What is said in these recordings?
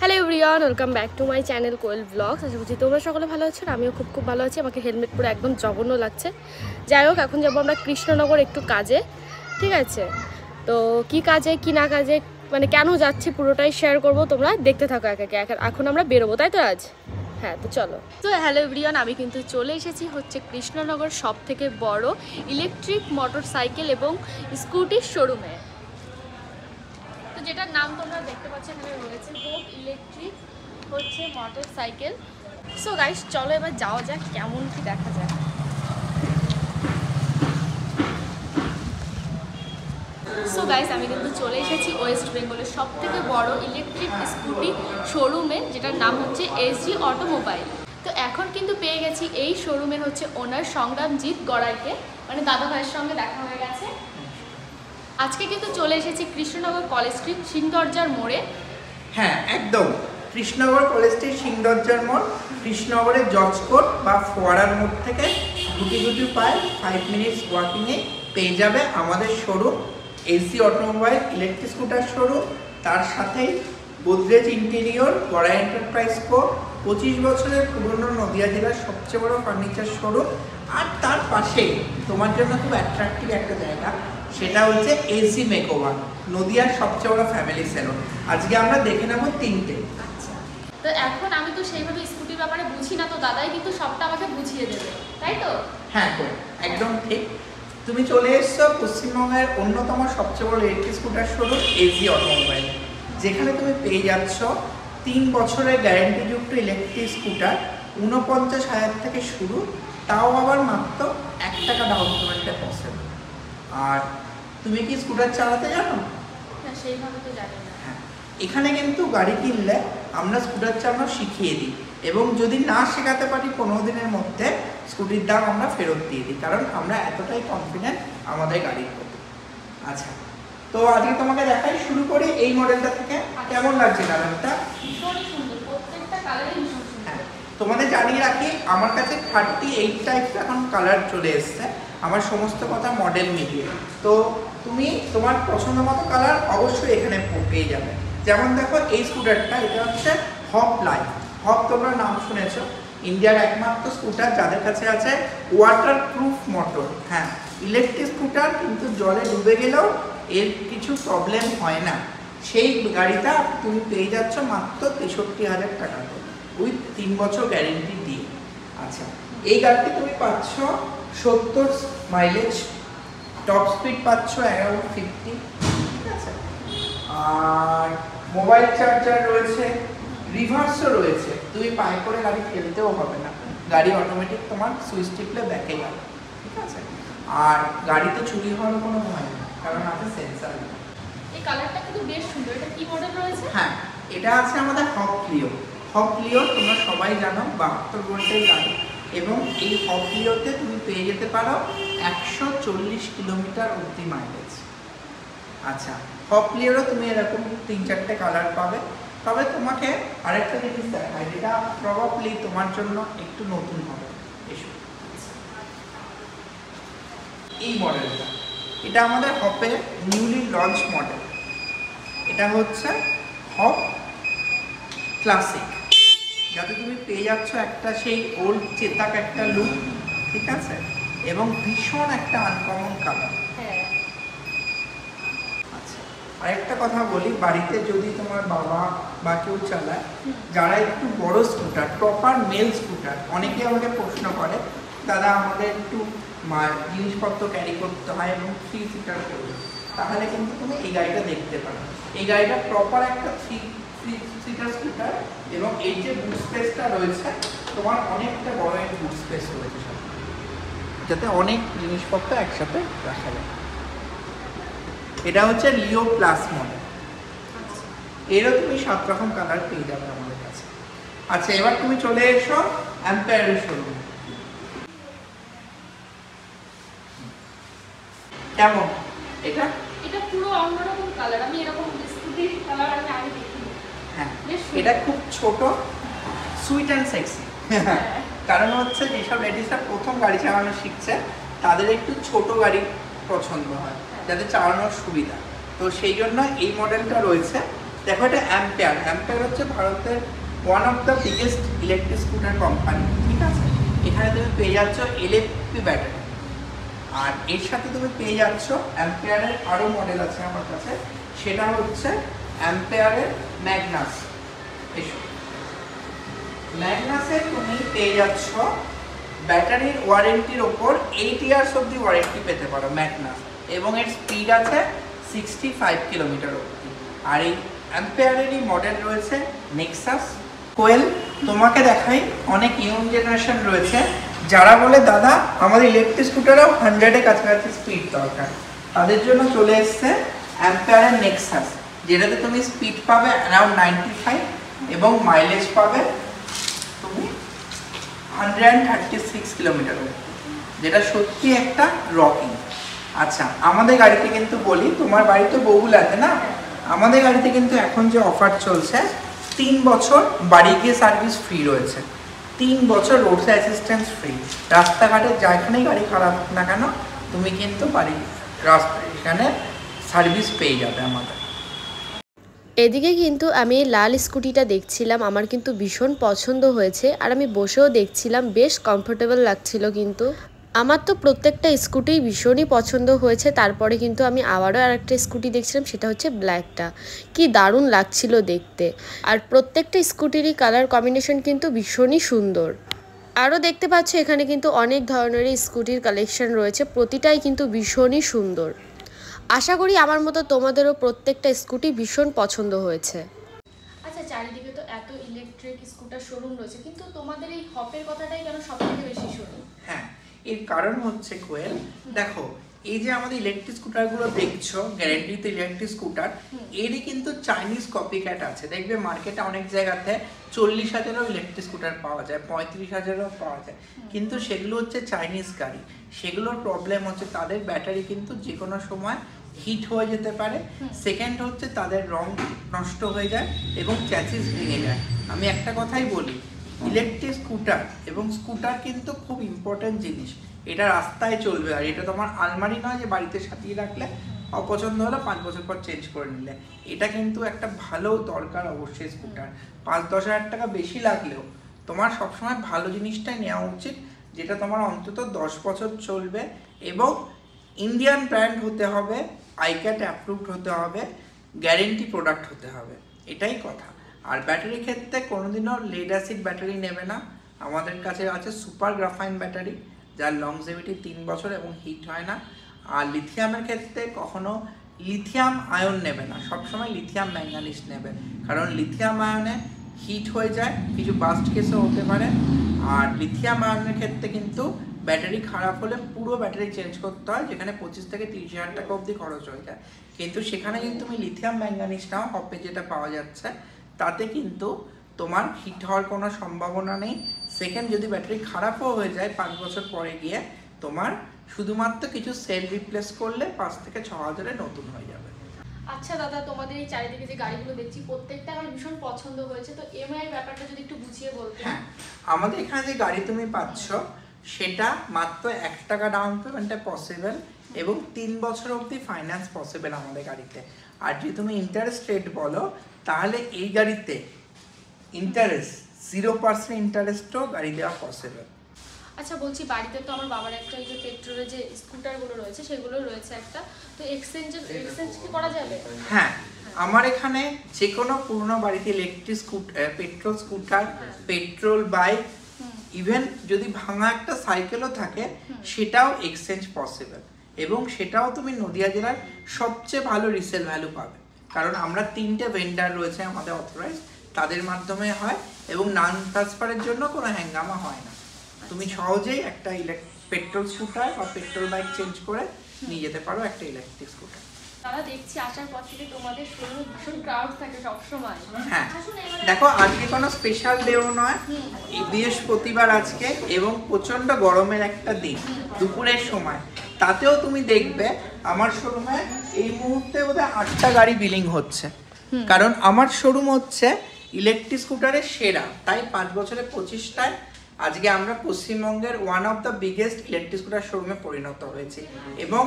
Hello everyone, welcome back to my channel Koyel blogs. আশা করছি তোমরা সকলে ভালো আছো, আমিও খুব ভালো আছি। আমাকে হেলমেট পরে একদম জঘন্য লাগছে। যাই হোক, এখন যাবো আমরা কৃষ্ণনগর একটু কাজে, ঠিক আছে? তো কি কাজে কি না কাজে, মানে কেন যাচ্ছি পুরোটাই শেয়ার করবো, তোমরা দেখতে থাকো একে একে। এখন আমরা বেরোবো, তাই তো আজ? হ্যাঁ, তো চলো। তো হ্যালো এভরিওয়ান, আমি কিন্তু চলে এসেছি হচ্ছে কৃষ্ণনগর সব থেকে বড় ইলেকট্রিক মোটর সাইকেল এবং স্কুটির শোরুমে। যেটার নাম তোমরা দেখতে পাচ্ছ এখানে রয়েছে, হোপ ইলেকট্রিক হচ্ছে মোটর সাইকেল। সো গাইস, চলো এবার যাওয়া যাক, কেমন কি দেখা যায়। সো গাইস, আমি কিন্তু চলে এসেছি ওয়েস্ট বেঙ্গলের সব থেকে বড় ইলেকট্রিক স্কুটি শোরুমে, যেটার নাম হচ্ছে এসজি অটোমোবাইল। তো এখন কিন্তু পেয়ে গেছি এই শোরুমের হচ্ছে ওনার সংগ্রামজিৎ গড়াইকে, মানে দাদা ভাইয়ের সঙ্গে দেখা হয়ে গেছে। আজকে কিন্তু চলে এসেছি কৃষ্ণনগর কলেজ স্ট্রিট সিংদরজার মোড়ে। হ্যাঁ, একদম কৃষ্ণনগর কলেজ স্ট্রিট সিংদরজার মোড়, কৃষ্ণনগরের জজ কোর্ট বা ফোয়ারার মোড় থেকে গুটি পায় 5 মিনিটস ওয়াকিংয়ে পেয়ে যাবে আমাদের showroom SG automobile electric scooter showroom. তার সাথেই গোদরেজ ইন্টেরিয়র, গড়াই এন্টারপ্রাইজ কো, 25 বছরের পুরনো নদিয়া জেলার সবচেয়ে বড় ফার্নিচার শোরুম। আর তার পাশেই তোমার জন্য খুব অ্যাট্রাকটিভ একটা জায়গা, সেটা হচ্ছে এসজি মেকওভার, নদিয়ার সবচেয়ে বড় ফ্যামিলি সেলুন। আজকে আমরা দেখে নেব 3টে। আচ্ছা, তো এখন আমি তো সেইভাবে স্কুটির ব্যাপারে বুঝি না, তো দাদাই কিন্তু সবটা আমাকে বুঝিয়ে দেবে, তাই তো? হ্যাঁ, একদম ঠিক। তুমি চলে এসছো পশ্চিমবঙ্গের অন্যতম সবচেয়ে বড় electric scooter showroom SG automobile, যেখানে তুমি পেয়ে যাচ্ছ 3 বছরের গ্যারেন্টিযুক্ত ইলেকট্রিক স্কুটার 49,000 থেকে শুরু, তাও আবার মাত্র 1 টাকা ডাউন পেমেন্টে পসিবল। আর তুমি কি স্কুটার চালাতে জানো? না, সেইভাবে তো জানি না। হ্যাঁ, এখানে কিন্তু গাড়ি কিনলে আমরা স্কুটার চালানো শিখিয়ে দিই, এবং যদি না শেখাতে পারি 15 দিনের মধ্যে স্কুটির দাম আমরা ফেরত দিয়ে দিই, কারণ আমরা এতটাই কনফিডেন্ট আমাদের গাড়ির প্রতি। আচ্ছা, তো আজকে তোমাকে দেখাই, শুরু করি এই মডেলটা থেকে। কেমন লাগছে কালারটা? ভীষণ সুন্দর, প্রত্যেকটা কালারই ভীষণ সুন্দর। হ্যাঁ, তোমাদের জানিয়ে রাখি, আমার কাছে 38 টাইপস এখন কালার চলে এসছে, আমার সমস্ত কথা মডেল মিলিয়ে। তো তুমি তোমার পছন্দ মতো কালার অবশ্যই এখানে পেয়ে যাবে। যেমন দেখো, এই স্কুটারটা, এটা হচ্ছে হপ লাইফ। হপ তোমরা নাম শুনেছো, ইন্ডিয়ার একমাত্র স্কুটার যাদের কাছে আছে ওয়াটার প্রুফ মোটর। হ্যাঁ, ইলেকট্রিক স্কুটার, কিন্তু জলে ডুবে গেলেও এর কিছু প্রবলেম হয় না। সেই গাড়িটা তুমি পেয়ে যাচ্ছ মাত্র 63,000 টাকাতে, উইথ 3 বছর গ্যারেন্টি দিয়ে। আচ্ছা, এই গাড়িটি তুমি পাচ্ছ 70 মাইলেজ, টপ স্পিড পাচ্ছ 1150, ঠিক আছে? আর মোবাইল চার্জার রয়েছে, রিভার্সও রয়েছে, তুমি পায়ে করে গাড়ি ফেলতেও হবে না, গাড়ি অটোমেটিক তোমার সুইচ টিপলে ব্যাকে যাবে, ঠিক আছে? আর গাড়িতে চুরি হওয়ার কোনো ভয় নেই, কারণ আছে সেন্সার। এই কালারটা কিন্তু বেশ সুন্দর। এটা কি মডেল রয়েছে? হ্যাঁ, এটা আছে আমাদের হপ ক্লিও। হপ ক্লিও তোমরা সবাই জানো 72 ভোল্টের গাড়ি, এবং এই হপ ক্লিওতে তুমি পেয়ে যেতে পারো 140 কিলোমিটার অবধি মাইলেজ। আচ্ছা, হপ ক্লিওরও তুমি এরকম 3-4টে কালার পাবে। তবে তোমাকে আরেকটা জিনিস দেখায়, যেটা প্রবাবলি তোমার জন্য একটু নতুন হবে। এসো, এই মডেলটা, এটা আমাদের হপের নিউলি লঞ্চ মডেল। এটা হচ্ছে হপ ক্লাসিক, যাতে তুমি পেয়ে যাচ্ছ একটা সেই ওল্ড চেতাক একটা লুক, ঠিক আছে? এবং ভীষণ একটা আনকমন কালার। হ্যাঁ। আচ্ছা, আরেকটা কথা বলি, বাড়িতে যদি তোমার বাবা বা কেউ চালায়, যারা একটু বড় স্কুটার, প্রপার মেল স্কুটার, অনেকে আমাকে প্রশ্ন করে, দাদা আমাদের একটু জিনিসপত্র ক্যারি করতে হয় এবং 3 সিটার করবে, তাহলে কিন্তু তুমি এই গাড়িটা দেখতে পারো। এই গাড়িটা প্রপার একটা 3 সিটার স্কুটার, এবং এই যে বুট স্পেসটা রয়েছে, তোমার অনেকটা বড় একটা বুট স্পেস রয়েছে, যাতে অনেক জিনিসপত্র একসাথে রাখা যায়। এটা হচ্ছে লিও প্লাস মডেল। এরও তুমি 7 রকম কালার পেয়ে যাবে আমাদের কাছে। আচ্ছা, এবার তুমি চলে এসো অ্যাম্পায়ারের শোরুম। কেমন এটা? এটা পুরো অন্যরকম কালার, আমি এরকম স্কুটির কালার আমি আগে দেখিনি। হ্যাঁ, এটা খুব ছোট, সুইট অ্যান্ড সেক্সি। কারণ হচ্ছে যেসব লেডিসরা প্রথম গাড়ি চালানো শিখছে, তাদের একটু ছোট গাড়ি পছন্দ হয়, যাতে চালানোর সুবিধা। তো সেই জন্য এই মডেলটা রয়েছে। দেখো এটা অ্যাম্পেয়ার হচ্ছে ভারতের one of the biggest electric scooter company, ঠিক আছে। এখানে তুমি পেয়ে যাচ্ছ এলএফপি ব্যাটারি, আর এর সাথে তুমি পেয়ে যাচ্ছ অ্যাম্পেয়ারের আরও মডেল আছে আমার কাছে, সেটা হচ্ছে অ্যাম্পেয়ারের ম্যাগনাস। ম্যাগনাসে তুমি পেয়ে যাচ্ছ ব্যাটারির ওয়ারেন্টির ওপর 8 ইয়ার্স অব্দি ওয়ারেন্টি পেতে পারো ম্যাগনাস, এবং এর স্পিড আছে 65 কিলোমিটার অব্দি। আর এই অ্যাম্পেয়ারেরই মডেল রয়েছে নেক্সাস। কোয়েল, তোমাকে দেখাই অনেক ইয়ং জেনারেশন রয়েছে যারা বলে দাদা আমাদের ইলেকট্রিক স্কুটারেও 100-এর কাছাকাছি স্পিড দরকার, তাদের জন্য চলে এসছে অ্যাম্পেয়ারের নেক্সাস, যেটাতে তুমি স্পিড পাবে অ্যারাউন্ড 95 এবং মাইলেজ পাবে তুমি 136 কিলোমিটার, যেটা সত্যি একটা রকিং। আচ্ছা, আমাদের গাড়িতে কিন্তু বলি, তোমার বাড়িতে বউগুলো আছে না, আমাদের গাড়িতে কিন্তু এখন যে অফার চলছে 3 বছর বাড়ি গিয়ে সার্ভিস ফ্রি রয়েছে, 3 বছর রোড অ্যাসিস্ট্যান্স ফ্রি। রাস্তাঘাটে যেখানেই গাড়ি খারাপ হোক না কেন তুমি কিন্তু এখানে সার্ভিস পেয়ে যাবে আমাদের। এদিকে কিন্তু আমি এই লাল স্কুটিটা দেখছিলাম, আমার কিন্তু ভীষণ পছন্দ হয়েছে, আর আমি বসেও দেখছিলাম, বেশ কমফোর্টেবল লাগছিল। কিন্তু আমার তো প্রত্যেকটা স্কুটি ভীষণই পছন্দ হয়েছে। তারপরে কিন্তু আমি আবারও আরেকটা স্কুটি দেখছিলাম, সেটা হচ্ছে ব্ল্যাকটা, কি দারুণ লাগছিল দেখতে। আর প্রত্যেকটা স্কুটিরই কালার কম্বিনেশন কিন্তু ভীষণই সুন্দর। আরও দেখতে পাচ্ছ এখানে কিন্তু অনেক ধরনেরই স্কুটির কালেকশন রয়েছে, প্রতিটাই কিন্তু ভীষণই সুন্দর। আশা করি আমার মতো তোমাদেরও প্রত্যেকটা স্কুটি ভীষণ পছন্দ হয়েছে। আচ্ছা, চারিদিকে তো এত ইলেকট্রিক স্কুটার শোরুম রয়েছে, কিন্তু তোমাদের এই হপের কথাটাই কেন সবথেকে বেশি শুনি? হ্যাঁ, এর কারণ হচ্ছে কোয়েল, দেখো এই যে আমাদের ইলেকট্রিক স্কুটারগুলো দেখছো, গ্যারান্টিতে ইলেকট্রিক স্কুটার, এরই কিন্তু চাইনিজ কপি ক্যাট আছে। দেখবে মার্কেটে অনেক জায়গাতে 40,000-এরও ইলেকট্রিক স্কুটার পাওয়া যায়, 35,000-এরও পাওয়া যায়, কিন্তু সেগুলো হচ্ছে চাইনিজ গাড়ি। সেগুলোর প্রবলেম হচ্ছে তাদের ব্যাটারি কিন্তু যে কোনো সময় হিট হয়ে যেতে পারে, সেকেন্ড হচ্ছে তাদের রং নষ্ট হয়ে যায় এবং চ্যাসিস ভেঙে যায়। আমি একটা কথাই বলি, ইলেকট্রিক স্কুটার এবং স্কুটার কিন্তু খুব ইম্পর্টেন্ট জিনিস, এটা রাস্তায় চলবে, আর এটা তোমার আলমারি নয় যে বাড়িতে সাজিয়ে রাখলে অপছন্দ হলে 5 বছর পর চেঞ্জ করে নিলে। এটা কিন্তু একটা ভালো দরকার অবশ্যই স্কুটার, 5-10 হাজার টাকা বেশি লাগলেও তোমার সবসময় ভালো জিনিসটাই নেওয়া উচিত, যেটা তোমার অন্তত 10 বছর চলবে, এবং ইন্ডিয়ান ব্র্যান্ড হতে হবে, আইক্যাট অ্যাপ্রুভড হতে হবে, গ্যারেন্টি প্রোডাক্ট হতে হবে, এটাই কথা। আর ব্যাটারির ক্ষেত্রে কোনোদিনও লেড অ্যাসিড ব্যাটারি নেবে না। আমাদের কাছে আছে সুপার গ্রাফাইন ব্যাটারি, যার লংজিভিটি 3 বছর এবং হিট হয় না। আর লিথিয়ামের ক্ষেত্রে কখনো লিথিয়াম আয়ন নেবে না, সবসময় লিথিয়াম ম্যাঙ্গানিজ নেবে, কারণ লিথিয়াম আয়নে হিট হয়ে যায়, কিছু বাস্ট কেসও হতে পারে। আর লিথিয়াম আয়নের ক্ষেত্রে কিন্তু ব্যাটারি খারাপ হলে পুরো ব্যাটারি চেঞ্জ করতে হয়, যেখানে 25 থেকে 30 হাজার টাকা অবধি খরচ হয়ে যায়। কিন্তু সেখানে যদি তুমি লিথিয়াম ম্যাঙ্গানিজ নাও, হপে যেটা পাওয়া যাচ্ছে, তাতে কিন্তু তোমার হিট হওয়ার কোনো সম্ভাবনা নেই। সেকেন্ড, যদি ব্যাটারি খারাপও হয়ে যায় 5 বছর পরে গিয়ে, তোমার শুধুমাত্র কিছু সেল রিপ্লেস করলে 5 থেকে 6 হাজারে নতুন হয়ে যাবে। আচ্ছা দাদা, তোমাদের এই চারিদিকে যে গাড়িগুলো দেখছি প্রত্যেকটা আমার ভীষণ পছন্দ হয়েছে, তো ইএমআই এর ব্যাপারটা যদি একটু বুঝিয়ে বলতে। হ্যাঁ, আমাদের এখানে যে গাড়ি তুমি পাচ্ছ সেটা মাত্র 1 টাকা ডাউন পেমেন্টে পসিবল, এবং 3 বছর অবধি ফাইন্যান্স পসিবল আমাদের গাড়িতে। আর যদি তুমি ইন্টারেস্ট রেট বলো, তাহলে এই গাড়িতে ইন্টারেস্ট 0% ইন্টারেস্টও গাড়ি দেওয়া পসিবল। আচ্ছা বলছি, বাড়িতে তো আমার বাবার একটা এই যে পেট্রোলের যে স্কুটারগুলো রয়েছে সেগুলো রয়েছে একটা, তো এক্সচেঞ্জ কি করা যাবে? হ্যাঁ, আমার এখানে যে কোনো পুরনো বাড়িতে electric scooter, petrol scooter, petrol bike, even যদি ভাঙা একটা সাইকেলও থাকে সেটাও এক্সচেঞ্জ পসিবল, এবং সেটাও তুমি নদিয়া জেলার সবচেয়ে ভালো রিসেল ভ্যালু পাবে, কারণ আমরা 3টে ভেন্ডার রয়েছে আমাদের অথরাইজ, তাদের মাধ্যমে হয়, এবং নান ট্রান্সফারের জন্য কোনো হ্যাঙ্গামা হয় না। তুমি সহজেই একটা পেট্রোল স্কুটার বা পেট্রোল বাইক চেঞ্জ করে নিয়ে যেতে পারো একটা ইলেকট্রিক স্কুটার। তারা দেখছি আসার পর থেকে তোমাদের শোরুমে ভীষণ ক্রাউড থাকে সবসময়। হ্যাঁ, দেখো আজকে কোনো স্পেশাল ডেও নয়, বৃহস্পতিবার আজকে, এবং প্রচন্ড গরমের একটা দিন দুপুরের সময়, তাতেও তুমি দেখবে আমার শোরুমে এই মুহূর্তে বোধহয় 8টা গাড়ি বিলিং হচ্ছে, কারণ আমার শোরুম হচ্ছে ইলেকট্রিক স্কুটারের সেরা, তাই 5 বছরে 25টায় আজকে আমরা পশ্চিমবঙ্গের one of the biggest electric scooter শোরুমে পরিণত হয়েছি। এবং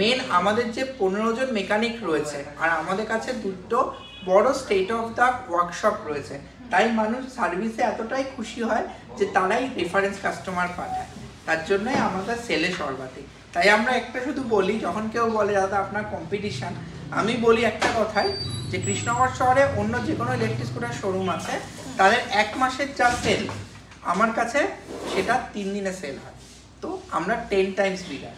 মেন আমাদের যে 15 জন মেকানিক রয়েছে, আর আমাদের কাছে দুটো বড় স্টেট অফ দ্য ওয়ার্কশপ রয়েছে, তাই মানুষ সার্ভিসে এতটাই খুশি হয় যে তারাই রেফারেন্স কাস্টমার পাঠায়, তার জন্যই আমাদের সেলে সর্বাধিক। তাই আমরা একটা শুধু বলি, যখন কেউ বলে দাদা আপনার কম্পিটিশান, আমি বলি একটা কথাই যে কৃষ্ণনগর শহরে অন্য যে কোনো ইলেকট্রিক স্কুটার শোরুম আছে, তাদের 1 মাসের যা সেল আমার কাছে সেটা 3 দিনে সেল হয়, তো আমরা 10 টাইমস বিগার।